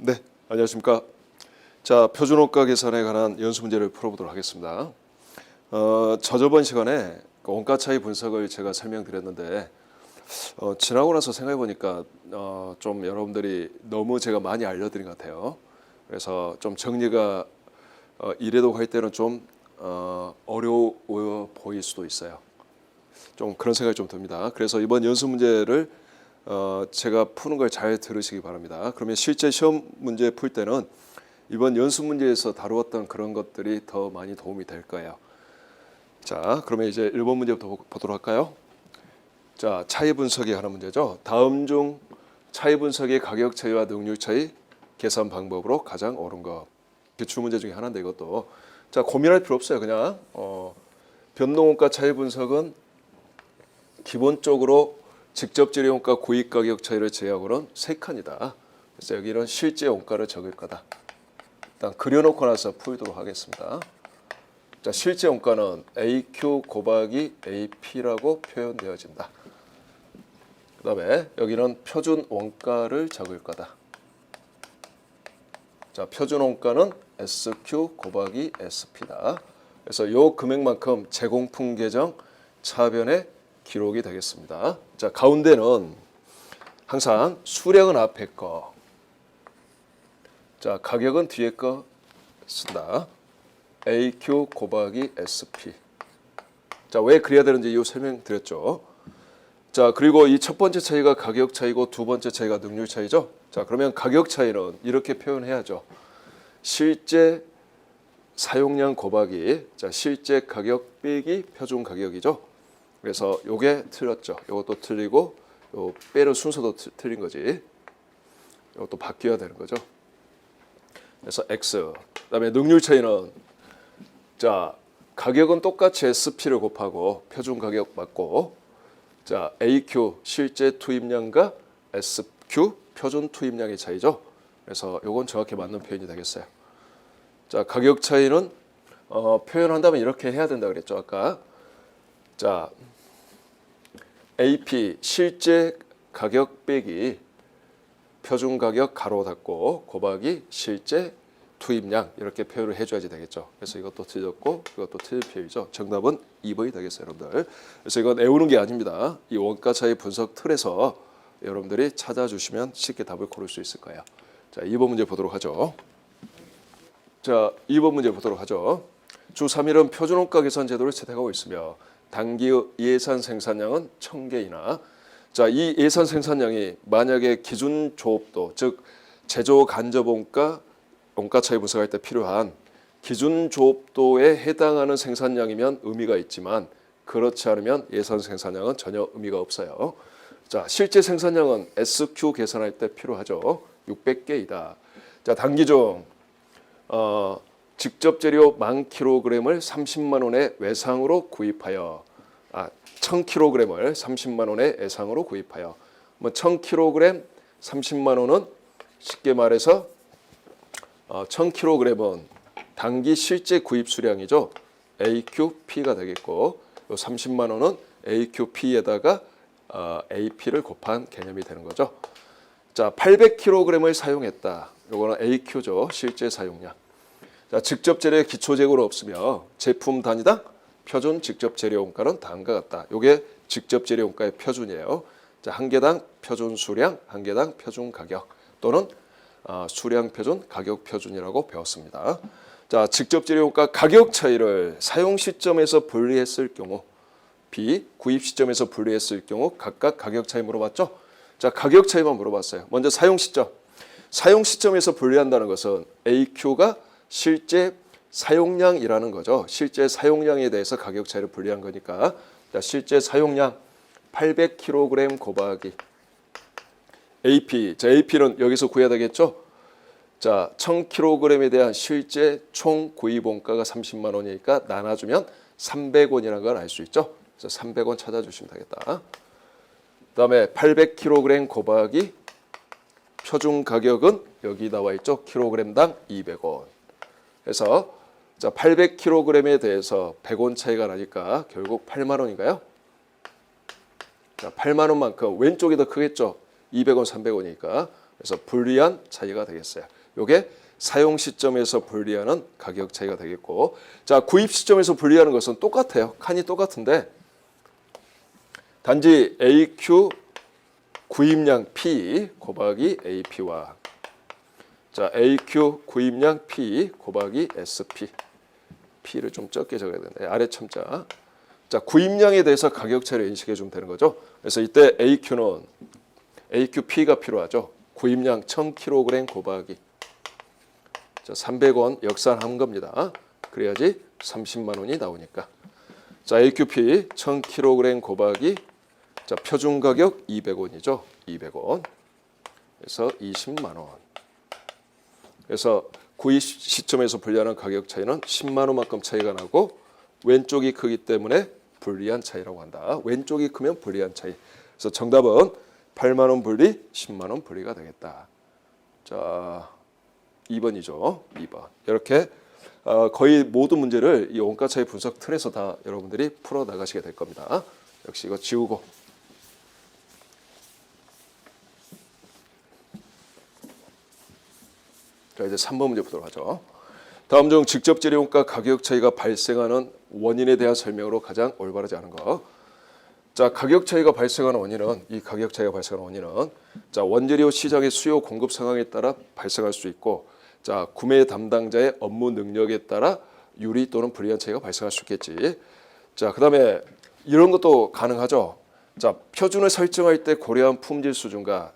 네, 안녕하십니까. 자, 표준원가 계산에 관한 연수 문제를 풀어보도록 하겠습니다. 저저번 시간에 그 원가 차이 분석을 제가 설명드렸는데 지나고 나서 생각해 보니까 좀 여러분들이 너무 제가 많이 알려드린 것 같아요. 그래서 좀 정리가 이래도 할 때는 좀 어려워 보일 수도 있어요. 좀 그런 생각이 좀 듭니다. 그래서 이번 연수 문제를 제가 푸는 걸 잘 들으시기 바랍니다. 그러면 실제 시험 문제 풀 때는 이번 연수 문제에서 다루었던 그런 것들이 더 많이 도움이 될 거예요. 자, 그러면 이제 1번 문제부터 보도록 할까요? 자, 차이 분석이 하는 문제죠. 다음 중 차이 분석의 가격 차이와 능률 차이 계산 방법으로 가장 옳은 것. 기출 문제 중에 하나인데 이것도 자 고민할 필요 없어요. 그냥 변동원가 차이 분석은 기본적으로 직접 재료원가 구입 가격 차이를 제외하고는 3칸이다. 그래서 여기는 실제 원가를 적을 거다. 일단 그려놓고 나서 풀도록 하겠습니다. 자, 실제 원가는 AQ 곱하기 AP라고 표현되어진다. 그 다음에 여기는 표준 원가를 적을 거다. 자, 표준 원가는 SQ 곱하기 SP다. 그래서 이 금액만큼 제공품 계정 차변에 기록이 되겠습니다. 자, 가운데는 항상 수량은 앞에 거, 자 가격은 뒤에 거 쓴다. AQ 곱하기 SP. 자, 왜 그래야 되는지 이 설명드렸죠. 자, 그리고 이 첫 번째 차이가 가격 차이고 두 번째 차이가 능률 차이죠. 자, 그러면 가격 차이는 이렇게 표현해야죠. 실제 사용량 곱하기 자 실제 가격 빼기 표준 가격이죠. 그래서 요게 틀렸죠. 요것도 틀리고 요 빼는 순서도 틀린 거지. 요것도 바뀌어야 되는 거죠. 그래서 X. 그다음에 능률 차이는 자 가격은 똑같이 SP를 곱하고 표준 가격 맞고 자 AQ 실제 투입량과 SQ 표준 투입량의 차이죠. 그래서 요건 정확히 맞는 표현이 되겠어요. 자 가격 차이는 표현한다면 이렇게 해야 된다 그랬죠 아까. 자 AP 실제 가격 빼기 표준 가격 가로 닫고 곱하기 실제 투입량 이렇게 표현을 해줘야지 되겠죠. 그래서 이것도 틀렸고 이것도 틀린 표현이죠. 정답은 2번이 되겠어요, 여러분들. 그래서 이건 외우는 게 아닙니다. 이 원가 차이 분석 틀에서 여러분들이 찾아주시면 쉽게 답을 고를 수 있을 거예요. 자, 2번 문제 보도록 하죠. 자, 2번 문제 보도록 하죠. 주 3일은 표준원가 계산 제도를 채택하고 있으며 단기 예산 생산량은 1000개이나 자, 이 예산 생산량이 만약에 기준 조업도 즉 제조 간접 원가 차이 분석할 때 필요한 기준 조업도에 해당하는 생산량이면 의미가 있지만 그렇지 않으면 예산 생산량은 전혀 의미가 없어요. 자, 실제 생산량은 SQ 계산할 때 필요하죠. 600개이다. 자, 단기 중 직접 재료 10,000kg을 30만 원에 외상으로 구입하여 1,000kg을 30만 원에 외상으로 구입하여 1,000kg 30만 원은 쉽게 말해서 1,000kg은 단기 실제 구입 수량이죠. AQP가 되겠고 30만 원은 AQP에다가 AP를 곱한 개념이 되는 거죠. 자, 800kg을 사용했다. 이거는 AQ죠. 실제 사용량. 자, 직접 재료의 기초 재고는 없으며 제품 단위당 표준 직접 재료 원가는 다음과 같다. 이게 직접 재료 원가의 표준이에요. 자, 한 개당 표준 수량, 한 개당 표준 가격 또는 수량 표준, 가격 표준이라고 배웠습니다. 자, 직접 재료 원가 가격 차이를 사용 시점에서 분리했을 경우 B, 구입 시점에서 분리했을 경우 각각 가격 차이 물어봤죠? 자, 가격 차이만 물어봤어요. 먼저 사용 시점. 사용 시점에서 분리한다는 것은 AQ가 실제 사용량이라는 거죠. 실제 사용량에 대해서 가격 차이를 분리한 거니까. 자, 실제 사용량 800kg 곱하기 AP. 자, AP는 여기서 구해야 되겠죠? 자, 1000kg에 대한 실제 총 구입 원가가 30만 원이니까 나눠주면 300원이라는 걸 알 수 있죠. 그래서 300원 찾아주시면 되겠다. 그다음에 800kg 곱하기 표준 가격은 여기 나와 있죠. kg당 200원. 그래서 자, 800kg에 대해서 100원 차이가 나니까 결국 8만 원인가요? 자, 8만 원만큼 왼쪽이 더 크겠죠. 200원, 300원이니까. 그래서 불리한 차이가 되겠어요. 요게 사용 시점에서 분리하는 가격 차이가 되겠고, 자, 구입 시점에서 분리하는 것은 똑같아요. 칸이 똑같은데 단지 AQ 구입량 P 곱하기 AP와 자, AQ 구입량 P 곱하기 SP. P를 좀 적게 적어야 되는데 아래 첨자. 자, 구입량에 대해서 가격 차이를 인식해 주면 되는 거죠. 그래서 이때 AQ는 AQP가 필요하죠. 구입량 1000kg 곱하기 자, 300원 역산한 겁니다. 그래야지 30만 원이 나오니까. 자, AQP 1000kg 곱하기 자, 표준 가격 200원이죠. 200원. 그래서 20만 원. 그래서 구입 시점에서 분리하는 가격 차이는 10만 원만큼 차이가 나고 왼쪽이 크기 때문에 불리한 차이라고 한다. 왼쪽이 크면 불리한 차이. 그래서 정답은 8만 원 분리, 10만 원 분리가 되겠다. 자, 2번이죠. 2번. 이렇게 거의 모든 문제를 이 원가 차이 분석 틀에서 다 여러분들이 풀어 나가시게 될 겁니다. 역시 이거 지우고. 자, 이제 3번 문제 보도록 하죠. 다음 중 직접 재료원가 가격 차이가 발생하는 원인에 대한 설명으로 가장 올바르지 않은 거. 자, 가격 차이가 발생하는 원인은 이 가격 차이가 발생하는 원인은 자, 원재료 시장의 수요 공급 상황에 따라 발생할 수 있고 자, 구매 담당자의 업무 능력에 따라 유리 또는 불리한 차이가 발생할 수 있겠지. 자, 그다음에 이런 것도 가능하죠. 자, 표준을 설정할 때 고려한 품질 수준과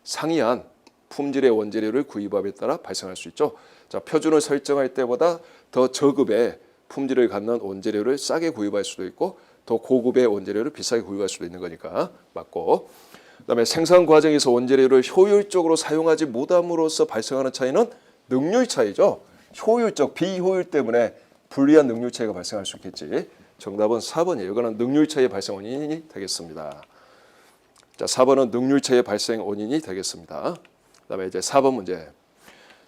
상이한 품질의 원재료를 구입함에 따라 발생할 수 있죠. 자, 표준을 설정할 때보다 더 저급의 품질을 갖는 원재료를 싸게 구입할 수도 있고 더 고급의 원재료를 비싸게 구입할 수도 있는 거니까 맞고. 그다음에 생산 과정에서 원재료를 효율적으로 사용하지 못함으로써 발생하는 차이는 능률 차이죠. 효율적 비효율 때문에 불리한 능률 차이가 발생할 수 있겠지. 정답은 4번이에요. 이거는 능률 차이의 발생 원인이 되겠습니다. 자, 4번은 능률 차이의 발생 원인이 되겠습니다. 그다음에 이제 4번 문제.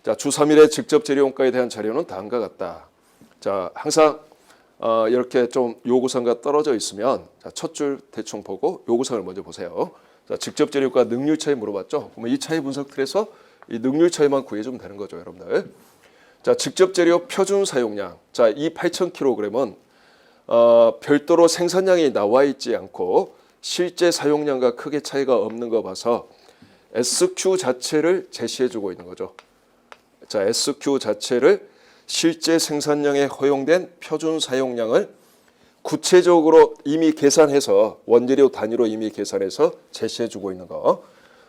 자, 주 3일의 직접 재료 원가에 대한 자료는 다음과 같다. 자, 항상 이렇게 좀 요구사항과 떨어져 있으면 자, 첫 줄 대충 보고 요구사항을 먼저 보세요. 자, 직접 재료가 능률 차이 물어봤죠. 그러면 이 차이 분석 틀에서 이 능률 차이만 구해주면 되는 거죠, 여러분들. 자, 직접 재료 표준 사용량. 자, 이 8,000kg은 별도로 생산량이 나와 있지 않고 실제 사용량과 크게 차이가 없는 거 봐서 SQ 자체를 제시해주고 있는 거죠. 자, SQ 자체를 실제 생산량에 허용된 표준 사용량을 구체적으로 이미 계산해서 원재료 단위로 이미 계산해서 제시해주고 있는 거.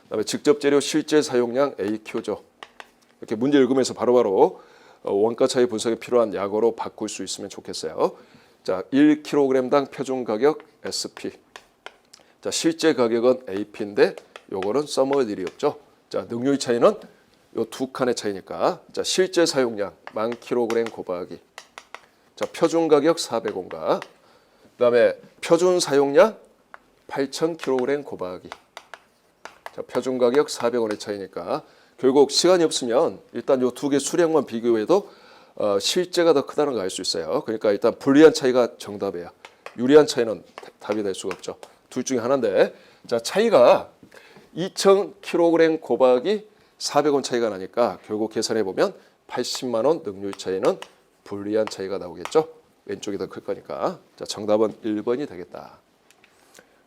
그다음에 직접 재료 실제 사용량 AQ죠. 이렇게 문제 읽으면서 바로바로 원가 차이 분석에 필요한 약어로 바꿀 수 있으면 좋겠어요. 자, 1kg당 표준 가격 SP. 자, 실제 가격은 AP인데 요거는 써먹을 일이 없죠. 자, 능률 차이는 요 두 칸의 차이니까. 자, 실제 사용량 10,000kg 곱하기. 자, 표준 가격 400원과 그다음에 표준 사용량 8,000kg 곱하기. 자, 표준 가격 400원의 차이니까 결국 시간이 없으면 일단 요 두 개 수량만 비교해도 실제가 더 크다는 거 알 수 있어요. 그러니까 일단 불리한 차이가 정답이에요. 유리한 차이는 답이 될 수가 없죠. 둘 중에 하나인데 자, 차이가 2,000kg 곱하기 400원 차이가 나니까 결국 계산해 보면 80만 원 능률 차이는 불리한 차이가 나오겠죠. 왼쪽이 더 클 거니까. 자, 정답은 1번이 되겠다.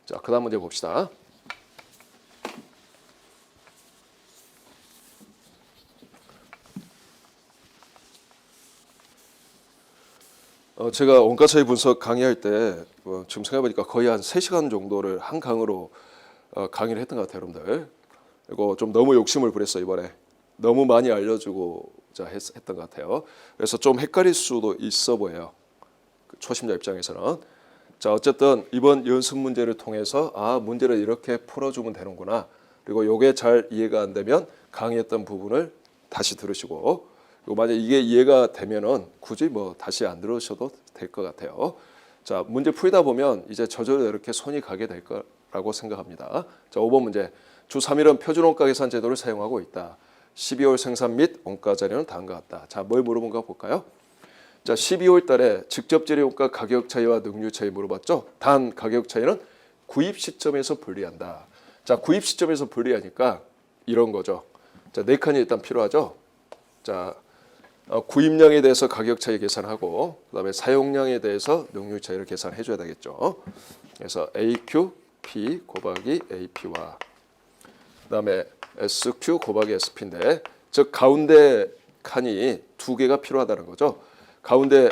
자, 그다음 문제 봅시다. 제가 원가 차이 분석 강의할 때 지금 생각해보니까 거의 한 3시간 정도를 한 강으로 강의를 했던 것 같아요, 여러분들. 이거 좀 너무 욕심을 부렸어요, 이번에. 너무 많이 알려주고자 했던 것 같아요. 그래서 좀 헷갈릴 수도 있어 보여요. 초심자 입장에서는. 자, 어쨌든 이번 연습 문제를 통해서 문제를 이렇게 풀어주면 되는구나. 그리고 이게 잘 이해가 안 되면 강의했던 부분을 다시 들으시고 그리고 만약 이게 이해가 되면은 굳이 뭐 다시 안 들으셔도 될 것 같아요. 자, 문제 풀다 보면 이제 저절로 이렇게 손이 가게 될 거라고 생각합니다. 자, 5번 문제. 주 3일은 표준 원가 계산 제도를 사용하고 있다. 12월 생산 및 원가 자료는 다음과 같다. 자, 뭘 물어본가 볼까요? 자, 12월 달에 직접 재료 원가 가격 차이와 능률 차이 물어봤죠. 단 가격 차이는 구입 시점에서 분리한다. 자, 구입 시점에서 분리하니까 이런 거죠. 자, 4칸이 일단 필요하죠. 자, 구입량에 대해서 가격 차이 계산하고 그다음에 사용량에 대해서 능률 차이를 계산해 줘야 되겠죠. 그래서 AQP 곱하기 AP와 그다음에 SQ 곱하기 SP인데 즉 가운데 칸이 2개가 필요하다는 거죠. 가운데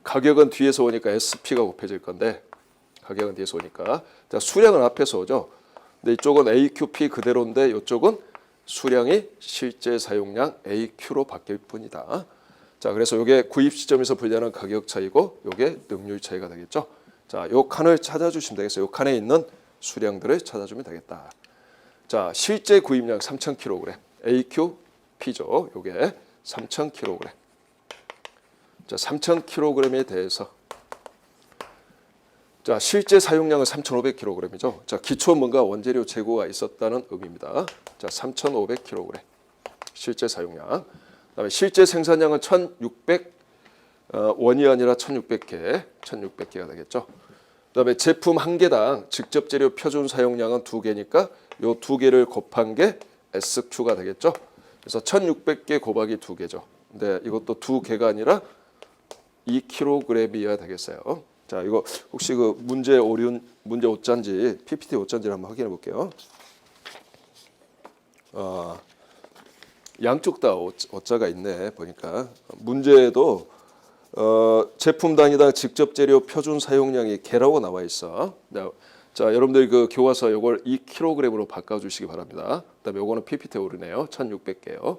가격은 뒤에서 오니까 SP가 곱해질 건데 가격은 뒤에서 오니까 자, 수량은 앞에서 오죠. 근데 이쪽은 AQP 그대로인데 이쪽은 수량이 실제 사용량 AQ로 바뀔 뿐이다. 자, 그래서 이게 구입 시점에서 분리하는 가격 차이고 이게 능률 차이가 되겠죠. 자, 요 칸을 찾아주시면 되겠어요. 요 칸에 있는 수량들을 찾아주면 되겠다. 자, 실제 구입량 3,000kg AQP죠. 요게 3,000kg. 자, 3,000kg에 대해서 자, 실제 사용량은 3,500kg이죠. 자, 기초 뭔가 원재료 재고가 있었다는 의미입니다. 자, 3,500kg 실제 사용량. 그다음에 실제 생산량은 1,600 원이 아니라 1,600개, 1,600개가 되겠죠. 그다음에 제품 한 개당 직접 재료 표준 사용량은 2개니까 요 2개를 곱한 게 SQ가 되겠죠. 그래서 1,600개 곱하기 2개죠. 근데 이것도 2개가 아니라 2kg이어야 되겠어요. 자, 이거 혹시 그 문제 오류는 문제 오짠지 PPT 오짠지를 한번 확인해 볼게요. 양쪽 다 오자가 있네 보니까 문제에도 제품 단위당 직접 재료 표준 사용량이 개라고 나와 있어. 자, 여러분들 그 교과서 이걸 2kg으로 바꿔주시기 바랍니다. 그다음에 요거는 PPT 오류네요. 1,600개요.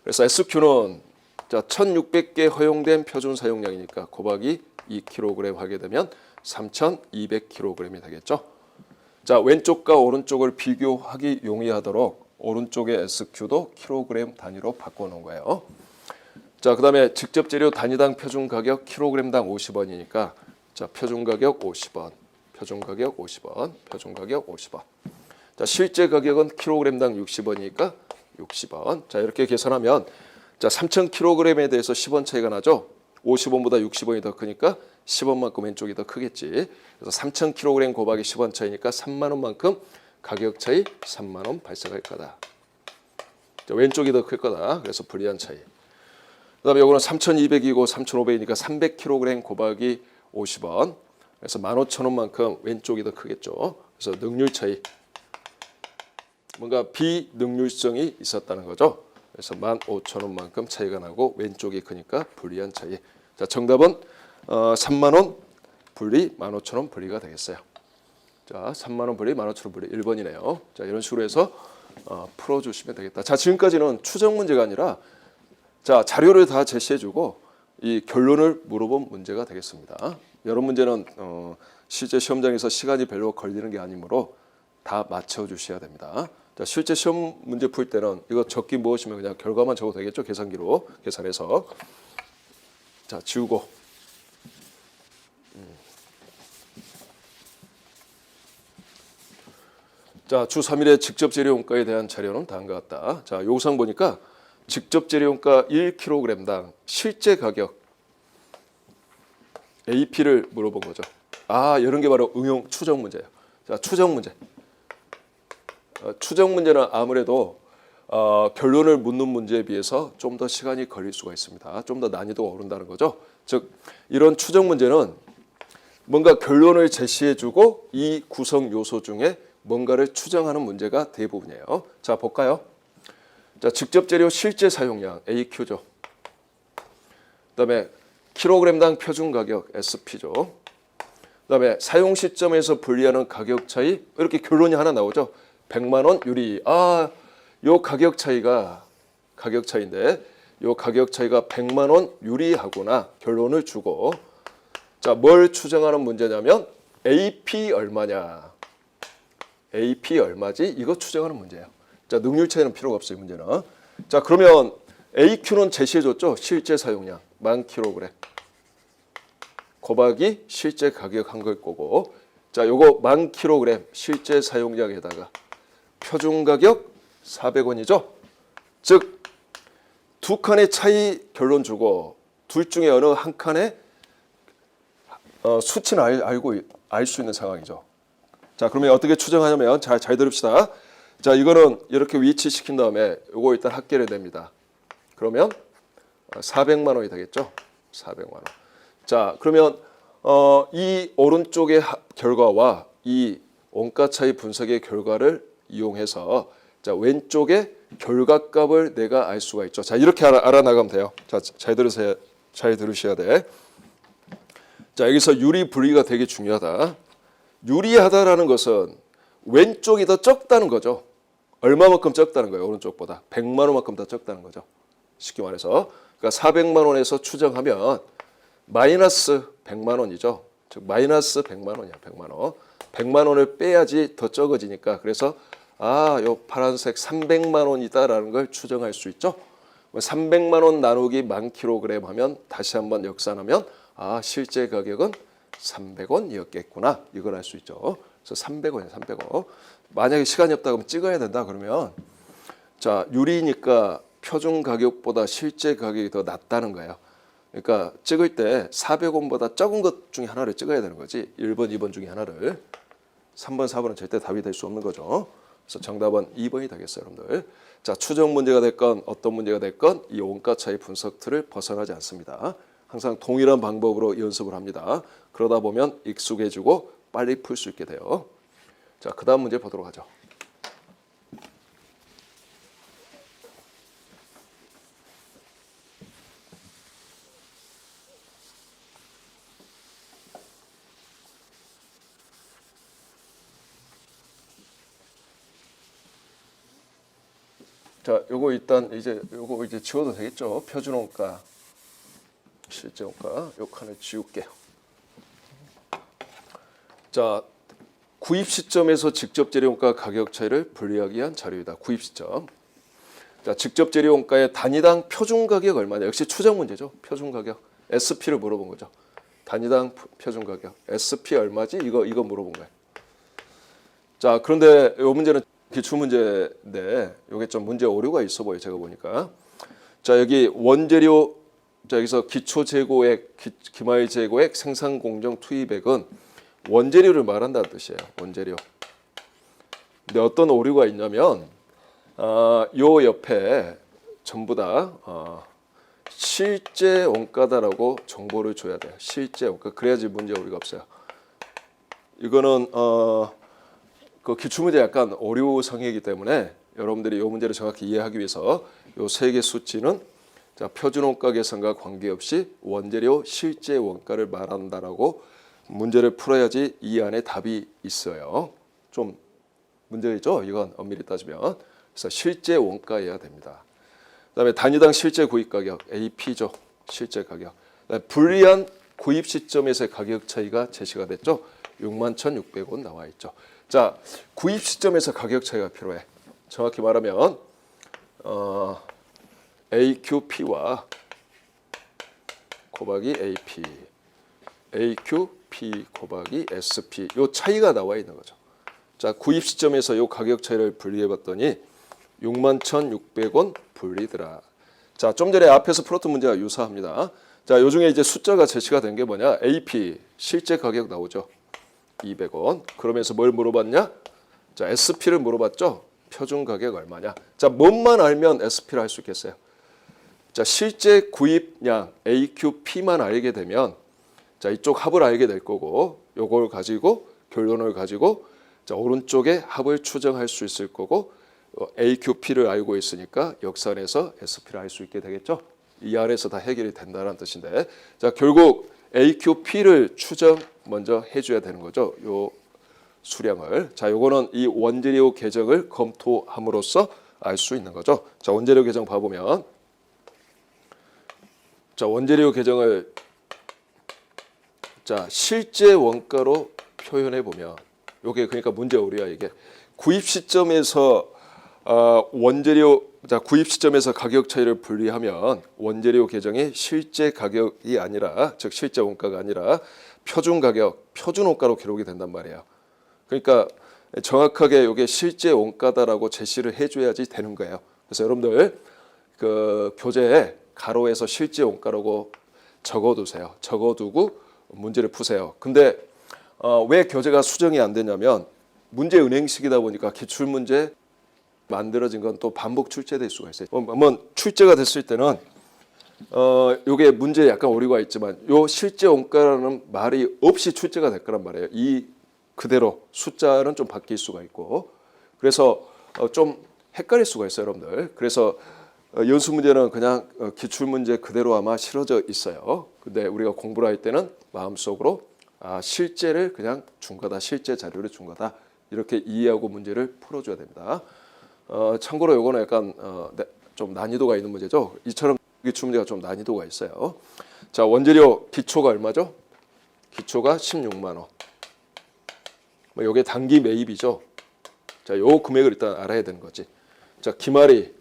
그래서 SQ는 자 1,600개 허용된 표준 사용량이니까 곱하기 2kg 하게 되면 3,200kg이 되겠죠. 자, 왼쪽과 오른쪽을 비교하기 용이하도록 오른쪽의 SQ도 kg 단위로 바꿔놓은 거예요. 자, 그다음에 직접 재료 단위당 표준 가격 kg당 50원이니까 자, 표준 가격 50원, 표준 가격 50원, 표준 가격 50원. 자, 실제 가격은 kg당 60원이니까 60원. 자, 이렇게 계산하면 자, 3,000kg에 대해서 10원 차이가 나죠. 50원보다 60원이 더 크니까 10원만큼 왼쪽이 더 크겠지. 그래서 3,000kg 곱하기 10원 차이니까 3만 원만큼 가격 차이 3만 원 발생할 거다. 자, 왼쪽이 더 클 거다. 그래서 불리한 차이. 그다음에 이거는 3,200이고 3,500이니까 300kg 곱하기 50원. 그래서 15,000원만큼 왼쪽이 더 크겠죠. 그래서 능률 차이. 뭔가 비능률성이 있었다는 거죠. 그래서 15,000원만큼 차이가 나고 왼쪽이 크니까 불리한 차이. 자, 정답은 3만 원 분리 15,000원 분리가 되겠어요. 자, 3만 원 분리 15,000원 분리 1번이네요. 자, 이런 식으로 해서 풀어주시면 되겠다. 자, 지금까지는 추정 문제가 아니라 자, 자료를 다 제시해주고 이 결론을 물어본 문제가 되겠습니다. 여러 문제는 실제 시험장에서 시간이 별로 걸리는 게 아니므로 다 맞춰주셔야 됩니다. 자, 실제 시험 문제 풀 때는 이거 적기 무엇이면 그냥 결과만 적어도 되겠죠. 계산기로 계산해서. 자, 지우고. 자, 주 3일의 직접 재료 원가에 대한 자료는 다음과 같다. 자, 요상 보니까 직접 재료 원가 1kg당 실제 가격 AP를 물어본 거죠. 아, 이런 게 바로 응용 추정 문제예요. 자, 추정 문제. 추정 문제는 아무래도 결론을 묻는 문제에 비해서 좀 더 시간이 걸릴 수가 있습니다. 좀 더 난이도가 오른다는 거죠. 즉 이런 추정 문제는 뭔가 결론을 제시해주고 이 구성 요소 중에 뭔가를 추정하는 문제가 대부분이에요. 자, 볼까요? 자, 직접 재료 실제 사용량 AQ죠. 그다음에 kg당 표준 가격 SP죠. 그다음에 사용 시점에서 분리하는 가격 차이 이렇게 결론이 하나 나오죠. 100만 원 유리. 아, 요 가격 차이가 가격 차이인데 요 가격 차이가 100만 원 유리하구나 결론을 주고 자, 뭘 추정하는 문제냐면 AP 얼마냐. AP 얼마지? 이거 추정하는 문제예요. 자, 능률 차이는 필요가 없어요, 문제는. 자, 그러면 AQ는 제시해줬죠. 실제 사용량 10,000kg 곱하기 실제 가격 한 걸 거고 자, 요거 10,000kg 실제 사용량에다가 표준 가격 400원이죠. 즉 두 칸의 차이 결론 주고 둘 중에 어느 한 칸의 수치는 알 수 있는 상황이죠. 자, 그러면 어떻게 추정하냐면 잘 들읍시다. 자, 이거는 이렇게 위치시킨 다음에 요거 일단 합계를 됩니다. 그러면 400만 원이 되겠죠? 400만 원. 자, 그러면 이 오른쪽의 결과와 이 원가 차이 분석의 결과를 이용해서 자, 왼쪽의 결과값을 내가 알 수가 있죠. 자, 이렇게 알아나가면 돼요. 자, 잘 들으세요. 잘 들으셔야 돼. 자, 여기서 유리 분리가 되게 중요하다. 유리하다라는 것은 왼쪽이 더 적다는 거죠. 얼마만큼 적다는 거예요. 오른쪽보다 100만 원만큼 더 적다는 거죠. 쉽게 말해서 그러니까 400만 원에서 추정하면 마이너스 100만 원이죠. 즉 마이너스 100만 원이야. 100만 원. 100만 원을 빼야지 더 적어지니까 그래서 요 파란색 300만 원이다라는 걸 추정할 수 있죠. 300만 원 나누기 1000kg 하면 다시 한번 역산하면 실제 가격은 300원이었겠구나. 이걸 알 수 있죠. 그래서 300원이에요. 300원. 만약에 시간이 없다 그러면 찍어야 된다 그러면 자, 유리니까 표준 가격보다 실제 가격이 더 낮다는 거예요. 그러니까 찍을 때 400원보다 적은 것 중에 하나를 찍어야 되는 거지. 1번, 2번 중에 하나를. 3번, 4번은 절대 답이 될 수 없는 거죠. 그래서 정답은 2번이 되겠어요, 여러분들. 자, 추정 문제가 됐건 어떤 문제가 됐건 이 원가 차이 분석 틀을 벗어나지 않습니다. 항상 동일한 방법으로 연습을 합니다. 그러다 보면 익숙해지고 빨리 풀 수 있게 돼요. 자, 그 다음 문제 보도록 하죠. 자, 요거 일단 요거 이제 지워도 되겠죠? 표준 원가, 실제 원가 요 칸을 지울게요. 자, 구입 시점에서 직접 재료 원가 가격 차이를 분리하기 위한 자료이다. 구입 시점. 자, 직접 재료 원가의 단위당 표준 가격 얼마냐? 역시 추정 문제죠. 표준 가격. SP를 물어본 거죠. 단위당 표준 가격. SP 얼마지? 이거 물어본 거예요. 자, 그런데 이 문제는 기출 문제인데 이게 좀 문제 오류가 있어 보여요. 제가 보니까. 자, 여기 원재료, 자, 여기서 기초 재고액, 기말 재고액, 생산 공정 투입액은 원재료를 말한다는 뜻이에요. 원재료. 근데 어떤 오류가 있냐면 요 옆에 전부 다 실제 원가다라고 정보를 줘야 돼요. 실제 원가. 그래야지 문제 오류가 없어요. 이거는 그 기출문제 약간 오류성이기 때문에 여러분들이 이 문제를 정확히 이해하기 위해서 이 세 개 수치는 자, 표준 원가 계산과 관계없이 원재료 실제 원가를 말한다라고 문제를 풀어야지 이 안에 답이 있어요. 좀 문제죠. 이건 엄밀히 따지면. 그래서 실제 원가여야 됩니다. 그다음에 단위당 실제 구입 가격 AP죠. 실제 가격. 불리한 구입 시점에서의 가격 차이가 제시가 됐죠. 61,600원 나와 있죠. 자, 구입 시점에서 가격 차이가 필요해. 정확히 말하면 AQP와 곱하기 AP, AQP 곱하기 SP 요 차이가 나와 있는 거죠. 자, 구입 시점에서 요 가격 차이를 분리해 봤더니 61,600원 분리더라. 자, 좀 전에 앞에서 풀었던 문제와 유사합니다. 자, 요 중에 이제 숫자가 제시가 된 게 뭐냐? AP 실제 가격 나오죠. 200원. 그러면서 뭘 물어봤냐? 자, SP를 물어봤죠. 표준 가격 얼마냐? 자, 뭔만 알면 SP를 할 수 있겠어요. 자, 실제 구입량 AQP만 알게 되면 자, 이쪽 합을 알게 될 거고 요걸 가지고 결론을 가지고 자, 오른쪽에 합을 추정할 수 있을 거고 AQP를 알고 있으니까 역산해서 SP를 알 수 있게 되겠죠. 이 안에서 다 해결이 된다는 뜻인데 자, 결국 AQP를 추정 먼저 해줘야 되는 거죠. 요 수량을. 자, 요거는 이 원재료 계정을 검토함으로써 알 수 있는 거죠. 자, 원재료 계정 봐보면 자, 원재료 계정을 자, 실제 원가로 표현해 보면 요게 그러니까 문제 오류야 이게. 구입 시점에서 원재료 자, 구입 시점에서 가격 차이를 분리하면 원재료 계정이 실제 가격이 아니라 즉 실제 원가가 아니라 표준 가격, 표준 원가로 기록이 된단 말이에요. 그러니까 정확하게 이게 실제 원가다라고 제시를 해줘야지 되는 거예요. 그래서 여러분들 그 교재에 가로에서 실제 원가라고 적어두세요. 적어두고 문제를 푸세요. 근데 왜 교재가 수정이 안 되냐면 문제 은행식이다 보니까 기출 문제 만들어진 건 또 반복 출제될 수가 있어요. 한번 출제가 됐을 때는 요게 문제에 약간 오류가 있지만 요 실제 원가라는 말이 없이 출제가 될 거란 말이에요. 이 그대로 숫자는 좀 바뀔 수가 있고 그래서 좀 헷갈릴 수가 있어요, 여러분들. 그래서 연수 문제는 그냥 기출 문제 그대로 아마 실어져 있어요. 근데 우리가 공부를 할 때는 마음속으로 실제를 그냥 준 거다, 실제 자료를 준 거다 이렇게 이해하고 문제를 풀어줘야 됩니다. 참고로 요거는 약간 좀 난이도가 있는 문제죠. 이처럼 기출 문제가 좀 난이도가 있어요. 자, 원재료 기초가 얼마죠? 기초가 16만 원. 뭐 요게 단기 매입이죠. 자, 요 금액을 일단 알아야 되는 거지. 자, 기말이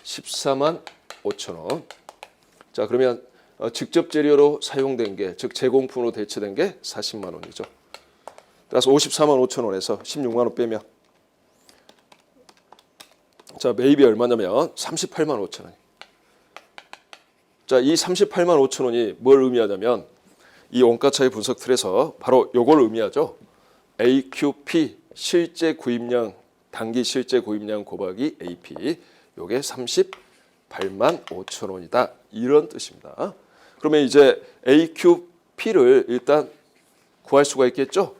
14만 5천 원. 자, 그러면 직접 재료로 사용된 게, 즉 제공품으로 대체된 게 40만 원이죠. 따라서 54만 5천 원에서 16만 원 빼면 자, 매입이 얼마냐면 38만 5천 원. 자, 이 38만 5천 원이 뭘 의미하냐면 이 원가 차이 분석 틀에서 바로 요걸 의미하죠. AQP 실제 구입량 단기 실제 구입량 곱하기 AP 요게 38만 5천 원이다. 이런 뜻입니다. 그러면 이제 AQP를 일단 구할 수가 있겠죠?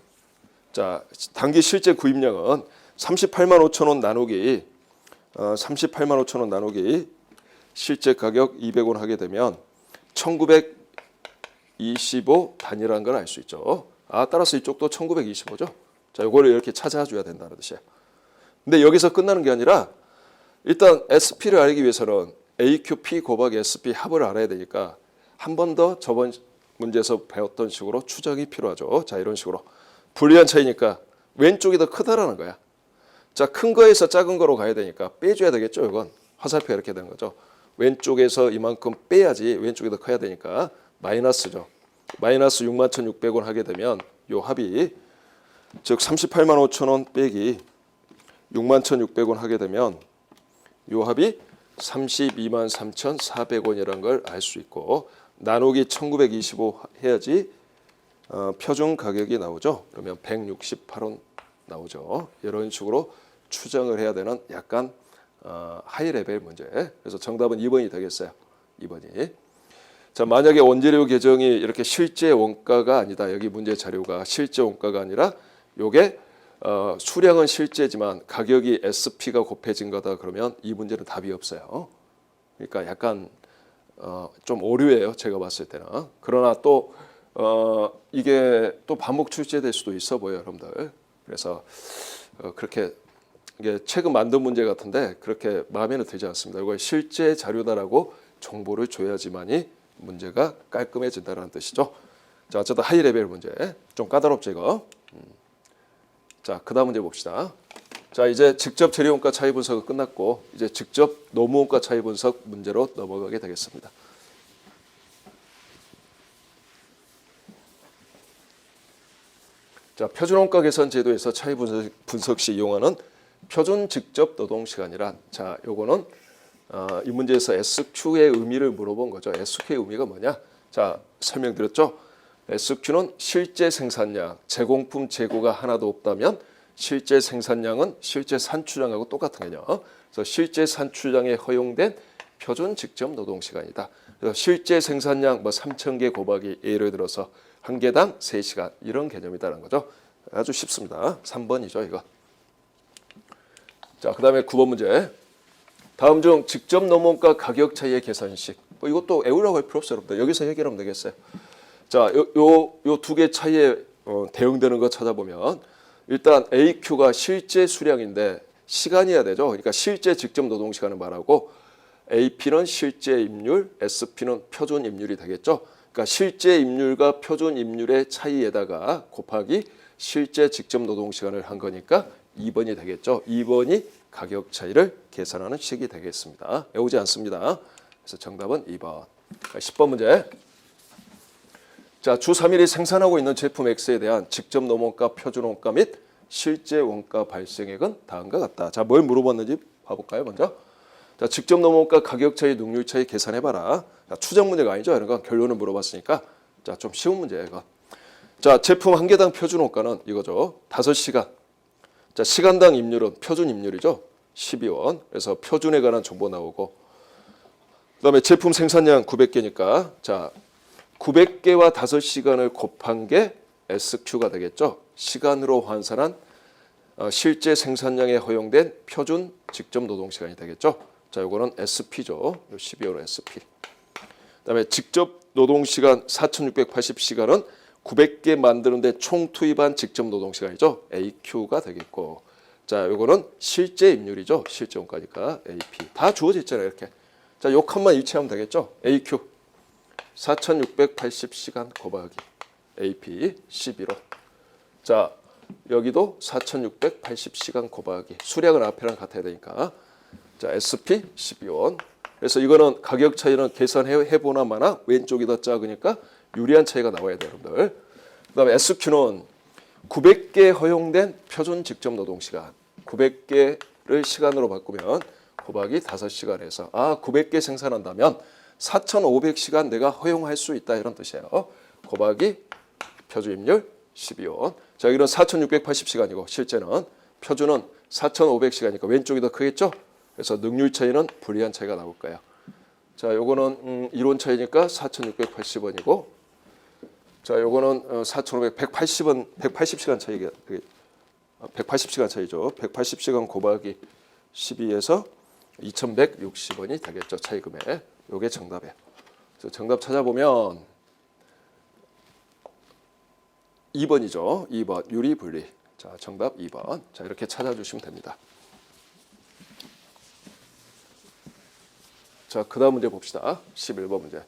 자, 단기 실제 구입량은 38만 5천 원 나누기 38만 5천 원 나누기 실제 가격 200원 하게 되면 1925 단위라는 걸 알 수 있죠. 따라서 이쪽도 1925죠. 자, 요거를 이렇게 찾아줘야 된다는 뜻이에요. 근데 여기서 끝나는 게 아니라 일단 SP를 알기 위해서는 AQP 곱하기 SP 합을 알아야 되니까 한 번 더 저번 문제에서 배웠던 식으로 추정이 필요하죠. 자, 이런 식으로 불리한 차이니까 왼쪽이 더 크다라는 거야. 자, 큰 거에서 작은 거로 가야 되니까 빼줘야 되겠죠. 이건 화살표가 이렇게 되는 거죠. 왼쪽에서 이만큼 빼야지 왼쪽이 더 커야 되니까 마이너스죠. 마이너스 61,600원 하게 되면 요 합이 즉 38만 5천 원 빼기 61,600원 하게 되면 요 합이 32만 3,400원이라는 걸 알 수 있고 나누기 1925 해야지 표준 가격이 나오죠. 그러면 168원 나오죠. 이런 식으로 추정을 해야 되는 약간 하이 레벨 문제. 그래서 정답은 2번이 되겠어요. 2번이. 자, 만약에 원재료 계정이 이렇게 실제 원가가 아니다. 여기 문제 자료가 실제 원가가 아니라 요게 수량은 실제지만 가격이 SP가 곱해진 거다. 그러면 이 문제는 답이 없어요. 그러니까 약간 좀 오류예요. 제가 봤을 때는. 그러나 또 이게 또 반복 출제될 수도 있어 보여요, 여러분들. 그래서 그렇게 이게 최근 만든 문제 같은데 그렇게 마음에는 들지 않습니다. 이거 실제 자료다라고 정보를 줘야지만이 문제가 깔끔해진다는 뜻이죠. 자, 어쨌든 하이 레벨 문제 좀 까다롭죠 이거. 자, 그다음 문제 봅시다. 자, 이제 직접 재료원가 차이 분석은 끝났고 이제 직접 노무원가 차이 분석 문제로 넘어가게 되겠습니다. 자, 표준원가 계산 제도에서 차이 분석 시 이용하는 표준 직접 노동 시간이란 자, 요거는 이 문제에서 SQ의 의미를 물어본 거죠. SQ의 의미가 뭐냐? 자, 설명드렸죠. SQ는 실제 생산량, 제공품 재고가 하나도 없다면 실제 생산량은 실제 산출량하고 똑같은 개념. 그래서 실제 산출량에 허용된 표준 직접 노동 시간이다. 그래서 실제 생산량 뭐 3,000개 곱하기 예를 들어서 한 개당 3시간 이런 개념이다라는 거죠. 아주 쉽습니다. 3번이죠, 이거. 자, 그다음에 9번 문제. 다음 중 직접 노무원가 가격 차이의 계산식. 뭐 이것도 외우라고 할 필요 없어요, 여러분들. 여기서 해결하면 되겠어요. 자, 요 두 개 차이에 대응되는 거 찾아보면 일단 AQ가 실제 수량인데 시간이어야 되죠. 그러니까 실제 직접 노동 시간을 말하고 AP는 실제 임률, SP는 표준 임률이 되겠죠. 그러니까 실제 임률과 표준 임률의 차이에다가 곱하기 실제 직접 노동 시간을 한 거니까 2번이 되겠죠. 2번이 가격 차이를 계산하는 식이 되겠습니다. 외우지 않습니다. 그래서 정답은 2번. 10번 문제. 자, 주 3일이 생산하고 있는 제품 X에 대한 직접 노무원가, 표준 원가 및 실제 원가 발생액은 다음과 같다. 자, 뭘 물어봤는지 봐볼까요, 먼저? 자, 직접 노무원가 가격 차이, 능률 차이 계산해봐라. 자, 추정 문제가 아니죠. 이런 건 결론을 물어봤으니까. 자, 좀 쉬운 문제예요, 이거. 자, 제품 한 개당 표준 원가는 이거죠. 5시간. 자, 시간당 임률은 표준 임률이죠. 12원. 그래서 표준에 관한 정보 나오고 그다음에 제품 생산량 900개니까 자 900개와 5시간을 곱한 게 SQ가 되겠죠. 시간으로 환산한 실제 생산량에 허용된 표준 직접 노동 시간이 되겠죠. 자, 요거는 SP죠. 요 12호는 SP. 그다음에 직접 노동 시간 4,680시간은 900개 만드는데 총 투입한 직접 노동 시간이죠. AQ가 되겠고. 자, 요거는 실제 임률이죠. 실제 원가니까 AP. 다 주어져 있잖아요, 이렇게. 자, 요 칸만 일치하면 되겠죠. AQ 4,680시간 곱하기 AP 11호. 자, 여기도 4,680시간 곱하기 수량은 앞이랑 같아야 되니까 자 SP 12원. 그래서 이거는 가격 차이는 계산해 보나 마나 왼쪽이 더 작으니까 유리한 차이가 나와야 돼요, 여러분들. 그다음에 SQ는 900개 허용된 표준 직접 노동 시간 900개를 시간으로 바꾸면 곱하기 5시간에서 900개 생산한다면 4,500시간 내가 허용할 수 있다 이런 뜻이에요. 곱하기 표준임률 12원. 자, 여기는 4,680시간이고 실제는 표준은 4,500시간이니까 왼쪽이 더 크겠죠? 그래서 능률 차이는 불리한 차이가 나올 거예요. 자, 요거는 이론 차이니까 4,680원이고 자, 요거는 4,500, 180원, 180시간 차이가 180시간 차이죠. 180시간 곱하기 12에서 2,160원이 되겠죠. 차이금액. 요게 정답이에요. 그래서 정답 찾아보면 2번이죠. 2번 유리 분리. 자, 정답 2번. 자, 이렇게 찾아주시면 됩니다. 자, 그다음 문제 봅시다. 11번 문제.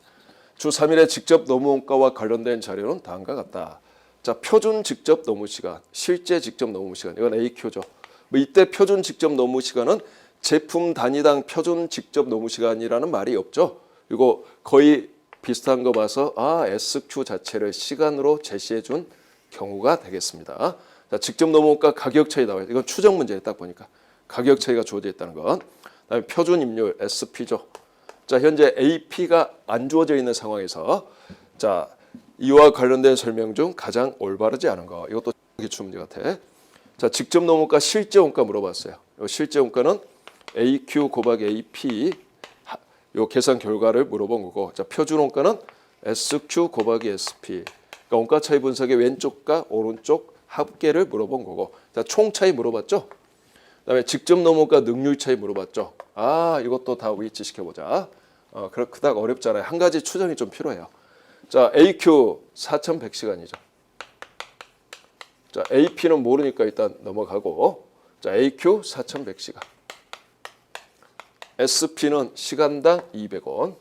주 3일의 직접 노무원가와 관련된 자료는 다음과 같다. 자, 표준 직접 노무 시간, 실제 직접 노무 시간. 이건 AQ죠. 뭐 이때 표준 직접 노무 시간은 제품 단위당 표준 직접 노무 시간이라는 말이 없죠. 그리고 거의 비슷한 거 봐서 SQ 자체를 시간으로 제시해 준 경우가 되겠습니다. 자, 직접 노무원가 가격 차이 나와요. 이건 추정 문제에 딱 보니까 가격 차이가 주어져 있다는 건. 그다음에 표준 임률 SP죠. 자, 현재 AP가 안 주어져 있는 상황에서 자, 이와 관련된 설명 중 가장 올바르지 않은 거. 이것도 기출 문제 같아. 자, 직접 노무원가 실제 원가 물어봤어요. 실제 원가는 AQ 곱하기 AP 요 계산 결과를 물어본 거고. 자, 표준 원가는 SQ 곱하기 SP. 그러니까 원가 차이 분석의 왼쪽과 오른쪽 합계를 물어본 거고. 자, 총 차이 물어봤죠? 그다음에 직접 노무원가 능률 차이 물어봤죠? 이것도 다 위치 시켜보자. 그닥 어렵잖아요. 한 가지 추정이 좀 필요해요. 자, AQ 4,100시간이죠. 자, AP는 모르니까 일단 넘어가고. 자, AQ 4,100시간. SP는 시간당 200원.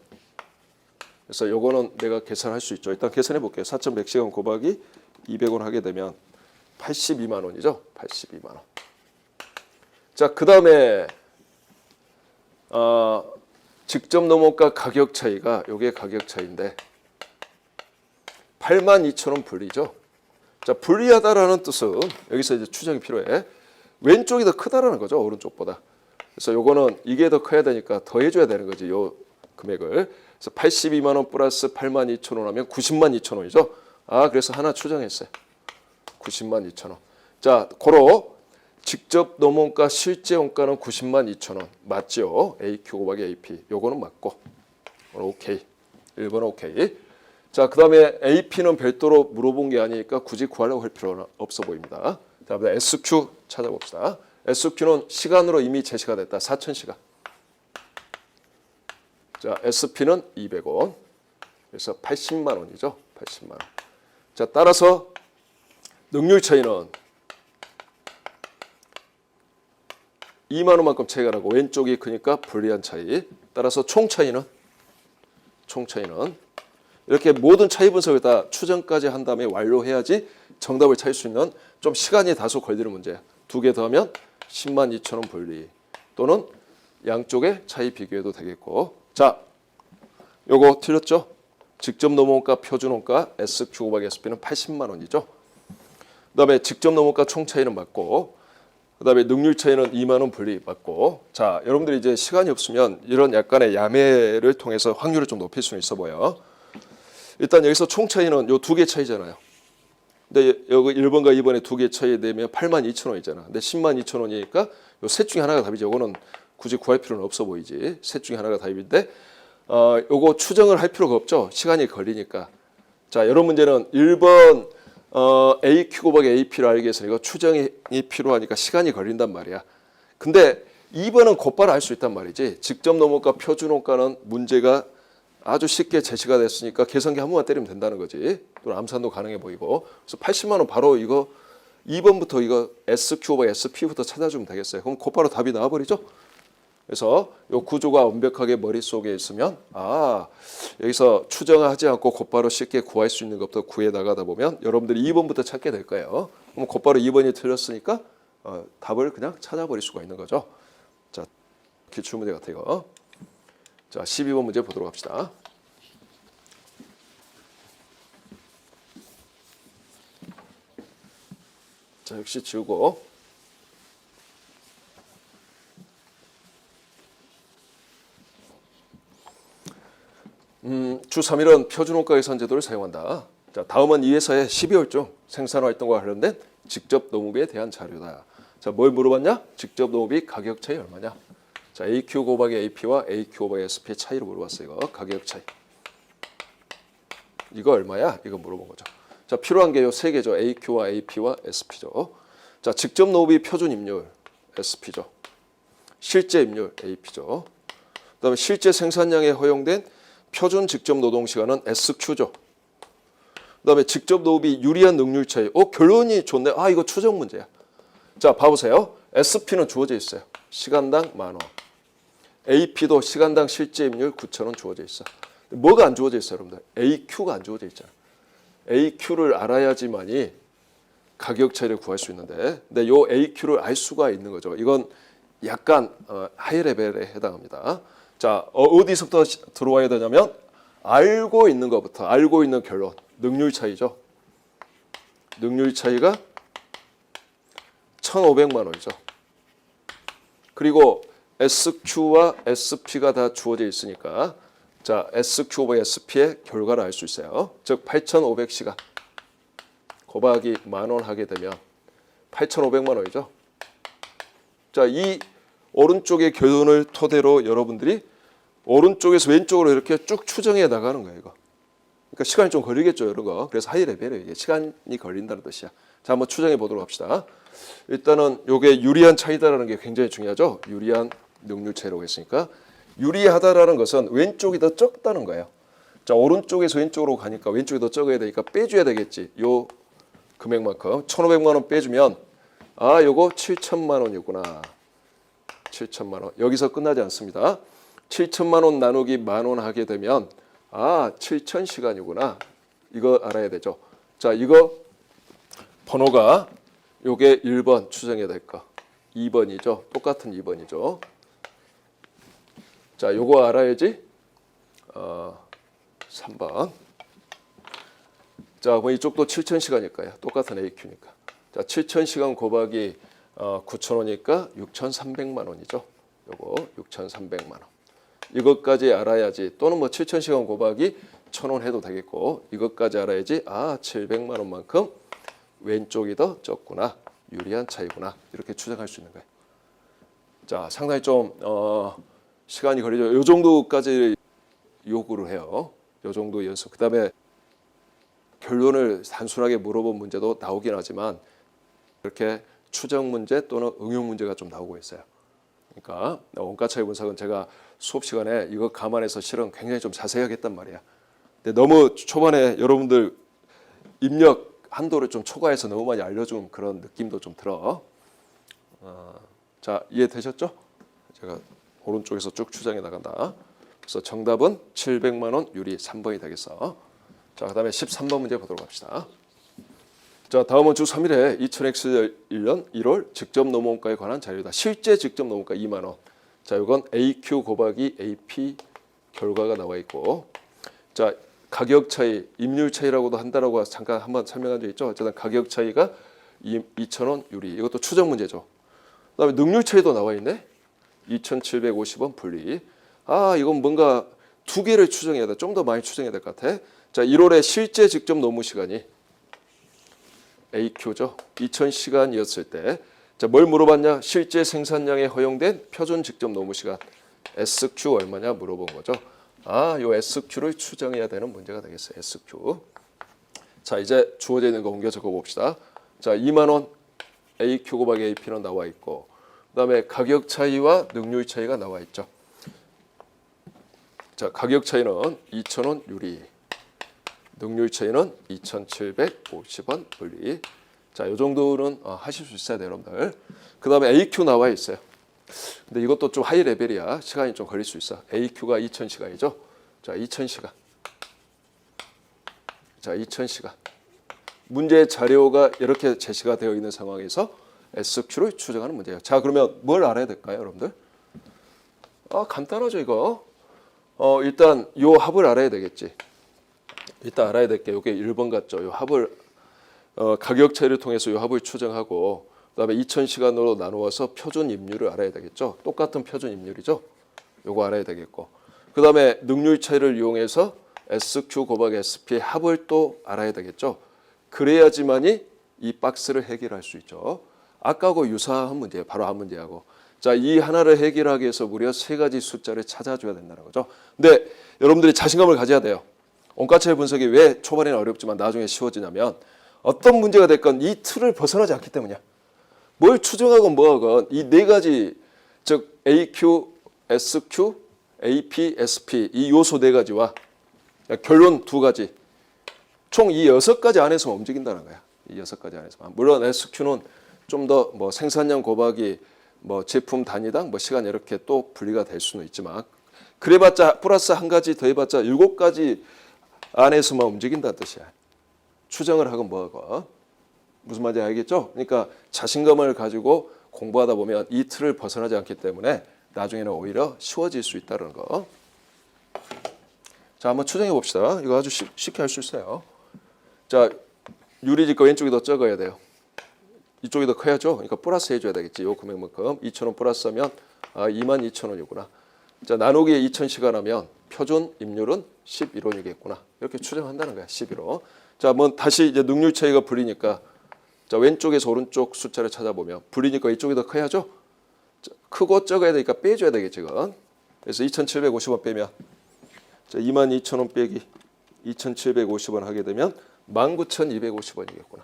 그래서 요거는 내가 계산할 수 있죠. 일단 계산해 볼게요. 4,100시간 곱하기 200원 하게 되면 82만 원이죠. 82만 원. 자, 그다음에 직접 노무원가 가격 차이가 요게 가격 차이인데 82,000원 분리죠. 자, 분리하다라는 뜻은 여기서 이제 추정이 필요해. 왼쪽이 더 크다라는 거죠. 오른쪽보다. 그래서 요거는 이게 더 커야 되니까 더 해줘야 되는 거지. 요 금액을. 그래서 82만 원 플러스 82,000원 하면 902,000원이죠. 그래서 하나 추정했어요. 902,000원. 자, 고로 직접 노무원가 실제 원가는 902,000원. 맞죠? AQ 곱하기 AP. 요거는 맞고. 오케이. 1번은 오케이. 자, 그다음에 AP는 별도로 물어본 게 아니니까 굳이 구하려고 할 필요는 없어 보입니다. 자, 그다음에 SQ 찾아봅시다. SQ는 시간으로 이미 제시가 됐다. 4,000시간. 자, SP는 200원. 그래서 80만 원이죠. 80만 원. 자, 따라서 능률 차이는 2만 원만큼 차이가 나고 왼쪽이 크니까 불리한 차이. 따라서 총 차이는 이렇게 모든 차이 분석을 다 추정까지 한 다음에 완료해야지 정답을 찾을 수 있는 좀 시간이 다소 걸리는 문제야. 두 개 더하면 102,000원 분리 또는 양쪽의 차이 비교해도 되겠고. 자, 요거 틀렸죠? 직접 노무원가 표준원가 SQ 곱하기 SP는 80만 원이죠. 그다음에 직접 노무원가 총 차이는 맞고 그다음에 능률 차이는 2만 원 분리 맞고. 자, 여러분들이 이제 시간이 없으면 이런 약간의 야매를 통해서 확률을 좀 높일 수는 있어 보여. 일단 여기서 총 차이는 요 두 개 차이잖아요. 근데 여기 1번과 2번의 두 개 차이 내면 82,000원이잖아. 근데 102,000원이니까 요 셋 중에 하나가 답이죠. 요거는 굳이 구할 필요는 없어 보이지. 셋 중에 하나가 답인데 요거 추정을 할 필요가 없죠. 시간이 걸리니까. 자, 여러 문제는 1번 AQ 곱하기 AP를 알기 위해서 이거 추정이 필요하니까 시간이 걸린단 말이야. 근데 2번은 곧바로 알 수 있단 말이지. 직접 넘어가 표준원가는 문제가 아주 쉽게 제시가 됐으니까 계산기 한 번만 때리면 된다는 거지. 또는 암산도 가능해 보이고. 그래서 80만 원 바로 이거 2번부터 이거 SQ와 SP부터 찾아주면 되겠어요. 그럼 곧바로 답이 나와버리죠. 그래서 이 구조가 완벽하게 머릿속에 있으면 여기서 추정하지 않고 곧바로 쉽게 구할 수 있는 것부터 구해 나가다 보면 여러분들이 2번부터 찾게 될 거예요. 그럼 곧바로 2번이 틀렸으니까 답을 그냥 찾아버릴 수가 있는 거죠. 자, 기출문제 같아요. 이거. 자, 12번 문제 보도록 합시다. 자, 역시 지우고. 주 3일은 표준원가 계산제도를 사용한다. 자, 다음은 이 회사의 12월 중 생산활동과 관련된 직접 노무비에 대한 자료다. 자, 뭘 물어봤냐? 직접 노무비 가격 차이 얼마냐? 자, AQ 곱하기 AP와 AQ 곱하기 SP 차이를 물어봤어요. 이거 가격 차이. 이거 얼마야? 이거 물어본 거죠. 자, 필요한 게 요 세 개죠. AQ와 AP와 SP죠. 자, 직접 노무비 표준 임률 SP죠. 실제 임률 AP죠. 그다음에 실제 생산량에 허용된 표준 직접 노동 시간은 SQ죠. 그다음에 직접 노무비 유리한 능률 차이. 결론이 좋네. 이거 추정 문제야. 자, 봐보세요. SP는 주어져 있어요. 시간당 10,000원. AP도 시간당 실제 임률 9,000원 주어져 있어. 뭐가 안 주어져 있어요, 여러분들? AQ가 안 주어져 있잖아. AQ를 알아야지만이 가격 차이를 구할 수 있는데, 근데 요 AQ를 알 수가 있는 거죠. 이건 약간 하이 레벨에 해당합니다. 자, 어디서부터 들어와야 되냐면 알고 있는 것부터, 알고 있는 결론, 능률 차이죠. 능률 차이가 1,500만 원이죠. 그리고 SQ와 SP가 다 주어져 있으니까 자, SQ와 SP의 결과를 알 수 있어요. 즉 8,500시간 곱하기 10,000원 하게 되면 8,500만 원이죠. 자, 이 오른쪽의 결론을 토대로 여러분들이 오른쪽에서 왼쪽으로 이렇게 쭉 추정해 나가는 거예요, 이거. 그러니까 시간이 좀 걸리겠죠, 이런 거. 그래서 하이 레벨이에요. 이게 시간이 걸린다는 뜻이야. 자, 한번 추정해 보도록 합시다. 일단은 요게 유리한 차이다라는 게 굉장히 중요하죠. 유리한 능률 차이라고 했으니까 유리하다라는 것은 왼쪽이 더 적다는 거예요. 자, 오른쪽에서 왼쪽으로 가니까 왼쪽이 더 적어야 되니까 빼줘야 되겠지. 요 금액만큼 1,500만 원 빼주면 요거 7,000만 원이구나. 7,000만 원. 여기서 끝나지 않습니다. 7,000만 원 나누기 10,000원 하게 되면 7,000시간이구나. 이거 알아야 되죠. 자, 이거 번호가 요게 1번 추정해야 될 거. 2번이죠. 똑같은 2번이죠. 자, 요거 알아야지. 3번. 자, 그럼 이쪽도 7,000시간일 거야. 똑같은 AQ니까. 자, 7,000시간 곱하기 9,000원이니까 6,300만 원이죠. 요거 6,300만 원. 이것까지 알아야지. 또는 뭐 7,000시간 곱하기 1,000원 해도 되겠고 이것까지 알아야지. 700만 원만큼 왼쪽이 더 적구나. 유리한 차이구나. 이렇게 추정할 수 있는 거예요. 자, 상당히 좀 시간이 걸리죠. 요 정도까지 요구를 해요. 요 정도 연습. 그다음에 결론을 단순하게 물어본 문제도 나오긴 하지만 이렇게 추정 문제 또는 응용 문제가 좀 나오고 있어요. 그러니까 원가 차이 분석은 제가 수업 시간에 이거 감안해서 실은 굉장히 좀 자세히 하겠단 말이야. 근데 너무 초반에 여러분들 입력 한도를 좀 초과해서 너무 많이 알려준 그런 느낌도 좀 들어. 자, 이해되셨죠? 제가 오른쪽에서 쭉 추정해 나간다. 그래서 정답은 700만 원 유리 3번이 되겠어. 자, 그다음에 13번 문제 보도록 합시다. 자, 다음은 주 3일에 2000X1년 1월 직접 노무원가에 관한 자료다. 실제 직접 노무원가 2만 원. 자, 이건 AQ 곱하기 AP 결과가 나와 있고, 자, 가격 차이, 임률 차이라고도 한다라고 잠깐 한번 설명한 적 있죠. 어쨌든 가격 차이가 2,000원 유리. 이것도 추정 문제죠. 그다음에 능률 차이도 나와 있네. 2,750원 분리. 이건 뭔가 두 개를 추정해야 돼. 좀 더 많이 추정해야 될 것 같아. 자, 1월에 실제 직접 노무 시간이 AQ죠. 2,000시간이었을 때, 자, 뭘 물어봤냐? 실제 생산량에 허용된 표준 직접 노무 시간 SQ 얼마냐 물어본 거죠. 요 SQ를 추정해야 되는 문제가 되겠어요. SQ. 자, 이제 주어져 있는 거 옮겨 적어 봅시다. 자, 2만 원 AQ 곱하기 AP는 나와 있고, 그다음에 가격 차이와 능률 차이가 나와 있죠. 자, 가격 차이는 2,000원 유리, 능률 차이는 2,750원 분리. 자, 이 정도는 하실 수 있어야 돼요, 여러분들. 그다음에 AQ 나와 있어요. 근데 이것도 좀 하이 레벨이야. 시간이 좀 걸릴 수 있어. AQ가 2,000시간이죠. 자, 2,000시간. 자, 2,000시간. 문제 자료가 이렇게 제시가 되어 있는 상황에서 SQ를 추정하는 문제예요. 자, 그러면 뭘 알아야 될까요, 여러분들? 간단하죠, 이거. 일단 요 합을 알아야 되겠지. 일단 알아야 될 게 이게 1번 같죠. 요 합을 가격 차이를 통해서 요 합을 추정하고, 그다음에 2,000시간으로 나누어서 표준 임률을 알아야 되겠죠. 똑같은 표준 임률이죠. 요거 알아야 되겠고, 그다음에 능률 차이를 이용해서 SQ 곱하기 SP의 합을 또 알아야 되겠죠. 그래야지만이 이 박스를 해결할 수 있죠. 아까하고 유사한 문제예요. 바로 앞 문제하고. 자, 이 하나를 해결하기 위해서 무려 3가지 숫자를 찾아줘야 된다는 거죠. 근데 여러분들이 자신감을 가져야 돼요. 원가차이 분석이 왜 초반에는 어렵지만 나중에 쉬워지냐면, 어떤 문제가 됐건 이 틀을 벗어나지 않기 때문이야. 뭘 추정하건 뭐하건 이 4가지, 즉 AQ, SQ, AP, SP 이 요소 4가지와 결론 2가지, 총 이 6가지 안에서 움직인다는 거야. 이 6가지 안에서만. 물론 SQ는 좀 더 뭐 생산량 곱하기 뭐 제품 단위당 뭐 시간 이렇게 또 분리가 될 수는 있지만, 그래봤자 플러스 1가지 더해봤자 7가지 안에서만 움직인다는 뜻이야. 추정을 하건 뭐하건. 무슨 말인지 알겠죠? 그러니까 자신감을 가지고 공부하다 보면 이 틀을 벗어나지 않기 때문에 나중에는 오히려 쉬워질 수 있다는 거. 자, 한번 추정해 봅시다. 이거 아주 쉽게 할 수 있어요. 자, 유리지 거 왼쪽이 더 적어야 돼요. 이쪽이 더 커야죠. 그러니까 플러스 해줘야 되겠지. 요 금액만큼 2,000원 플러스하면 22,000원이구나. 자, 나누기 2,000시간 하면 표준 임률은 11원이겠구나. 이렇게 추정한다는 거야. 11원. 자, 뭐 다시 이제 능률 차이가 불리니까, 자, 왼쪽에서 오른쪽 숫자를 찾아보면 불리니까 이쪽이 더 커야죠. 자, 크고 적어야 되니까 빼줘야 되겠지, 이건. 그래서 2,750원 빼면, 자, 22,000원 빼기 2,750원 하게 되면 19,250원이겠구나.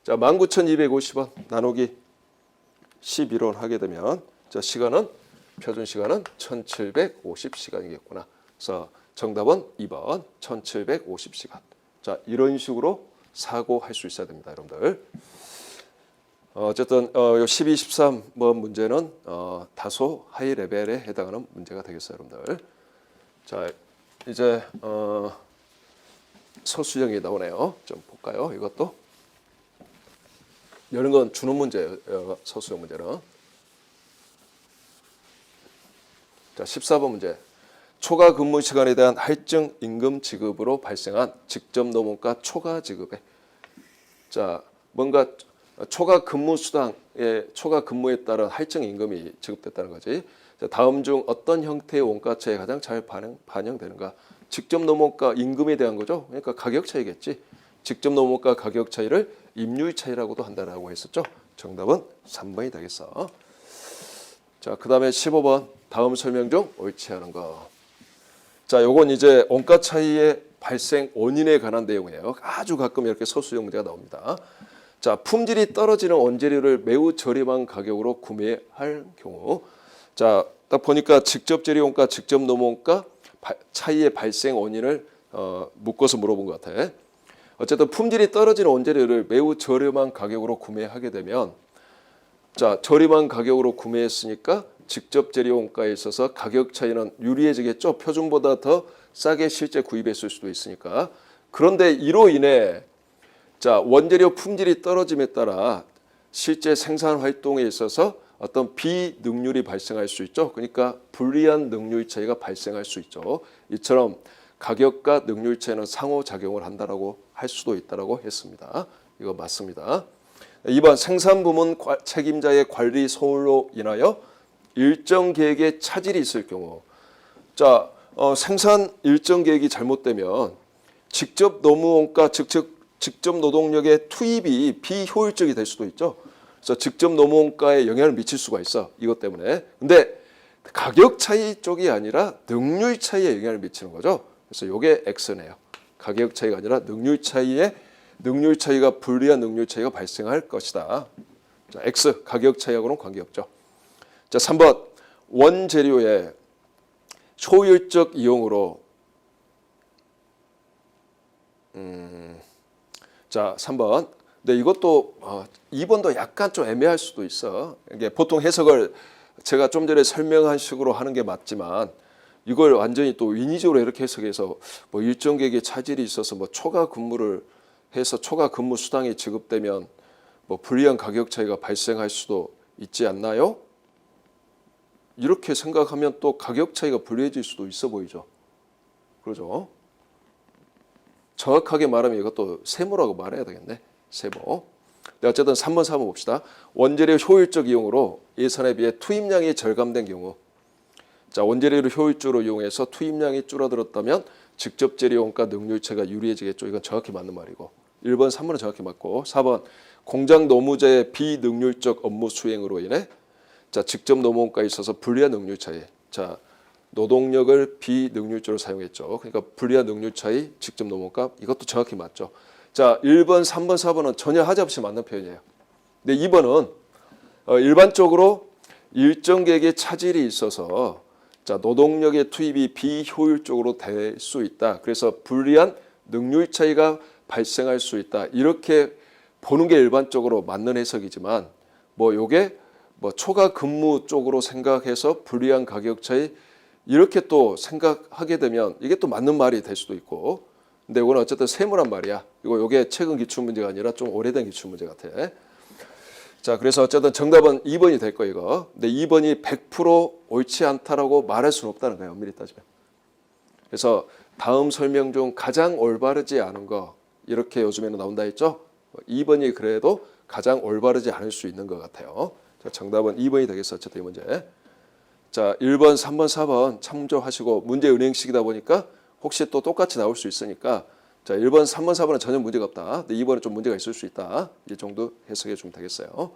자, 19,250원 나누기 11원 하게 되면, 자, 시간은 표준 시간은 1,750시간이겠구나. 그래서 정답은 2번 1,750시간. 자, 이런 식으로 사고할 수 있어야 됩니다, 여러분들. 어쨌든 요 12, 13번 문제는 다소 하이 레벨에 해당하는 문제가 되겠어요, 여러분들. 자, 이제 서술형이 나오네요. 좀 볼까요? 이것도 이런 건 주는 문제예요. 서술형 문제는. 자, 14번 문제. 초과 근무 시간에 대한 할증 임금 지급으로 발생한 직접 노무과 초과 지급에, 자, 뭔가 초과 근무 수당에 초과 근무에 따른 할증 임금이 지급됐다는 거지. 자, 다음 중 어떤 형태의 원가 차이에 가장 잘 반영되는가? 직접 노무과 임금에 대한 거죠. 그러니까 가격 차이겠지. 직접 노무과 가격 차이를 임률 차이라고도 한다라고 했었죠. 정답은 3번이 되겠어. 자, 그다음에 15번. 다음 설명 중 옳지 않은 거. 자, 요건 이제 원가 차이의 발생 원인에 관한 내용이에요. 아주 가끔 이렇게 서술형 문제가 나옵니다. 자, 품질이 떨어지는 원재료를 매우 저렴한 가격으로 구매할 경우, 자, 딱 보니까 직접 재료 원가, 직접 노무 원가 차이의 발생 원인을 묶어서 물어본 것 같아. 어쨌든 품질이 떨어지는 원재료를 매우 저렴한 가격으로 구매하게 되면, 자, 저렴한 가격으로 구매했으니까 직접 재료 원가에 있어서 가격 차이는 유리해지겠죠. 표준보다 더 싸게 실제 구입했을 수도 있으니까. 그런데 이로 인해, 자, 원재료 품질이 떨어짐에 따라 실제 생산 활동에 있어서 어떤 비능률이 발생할 수 있죠. 그러니까 불리한 능률 차이가 발생할 수 있죠. 이처럼 가격과 능률 차이는 상호작용을 한다라고 할 수도 있다라고 했습니다. 이거 맞습니다. 2번 생산 부문 책임자의 관리 소홀로 인하여 일정 계획에 차질이 있을 경우, 자, 생산 일정 계획이 잘못되면 직접 노무 원가, 직접 노동력의 투입이 비효율적이 될 수도 있죠. 그래서 직접 노무원가에 영향을 미칠 수가 있어. 이것 때문에. 근데 가격 차이 쪽이 아니라 능률 차이에 영향을 미치는 거죠. 그래서 이게 X네요. 가격 차이가 아니라 능률 차이가 불리한 능률 차이가 발생할 것이다. 자, X 가격 차이하고는 관계없죠. 자, 3번 원재료의 효율적 이용으로 자, 3번. 근데 이것도 2번도 약간 좀 애매할 수도 있어. 이게 보통 해석을 제가 좀 전에 설명한 식으로 하는 게 맞지만 이걸 완전히 또 인위적으로 이렇게 해석해서 뭐 일정 계획에 차질이 있어서 뭐 초과 근무를 해서 초과 근무 수당이 지급되면 뭐 불리한 가격 차이가 발생할 수도 있지 않나요? 이렇게 생각하면 또 가격 차이가 불리해질 수도 있어 보이죠. 그러죠? 정확하게 말하면 이것도 세모라고 말해야 되겠네. 세모. 어쨌든 3번, 4번 봅시다. 원재료 효율적 이용으로 예산에 비해 투입량이 절감된 경우. 자, 원재료를 효율적으로 이용해서 투입량이 줄어들었다면 직접 재료 원가 능률차가 유리해지겠죠. 이건 정확히 맞는 말이고. 1번, 3번은 정확히 맞고 4번 공장 노무자의 비능률적 업무 수행으로 인해 자, 직접 노무원가에 있어서 불리한 능률 차이. 자, 노동력을 비능률적으로 사용했죠. 그러니까 불리한 능률 차이, 직접 노무원가 이것도 정확히 맞죠. 자, 1번, 3번, 4번은 전혀 하자없이 맞는 표현이에요. 근데 2번은 일반적으로 일정 계획에 차질이 있어서 자, 노동력의 투입이 비효율적으로 될 수 있다. 그래서 불리한 능률 차이가 발생할 수 있다. 이렇게 보는 게 일반적으로 맞는 해석이지만 뭐 요게 뭐 초과 근무 쪽으로 생각해서 불리한 가격 차이 이렇게 또 생각하게 되면 이게 또 맞는 말이 될 수도 있고 근데 이거는 어쨌든 세모란 말이야. 요게 최근 기출 문제가 아니라 좀 오래된 기출 문제 같아. 자, 그래서 어쨌든 정답은 2번이 될 거예요, 이거. 근데 2번이 100% 옳지 않다라고 말할 수는 없다는 거예요, 엄밀히 따지면. 그래서 다음 설명 중 가장 올바르지 않은 거 이렇게 요즘에는 나온다 했죠. 2번이 그래도 가장 올바르지 않을 수 있는 것 같아요. 자, 정답은 2번이 되겠어, 어쨌든 이 문제. 자, 1번, 3번, 4번 참조하시고 문제 은행식이다 보니까 혹시 또 똑같이 나올 수 있으니까 자, 1번, 3번, 4번은 전혀 문제가 없다. 근데 2번은 좀 문제가 있을 수 있다. 이 정도 해석해 주면 되겠어요.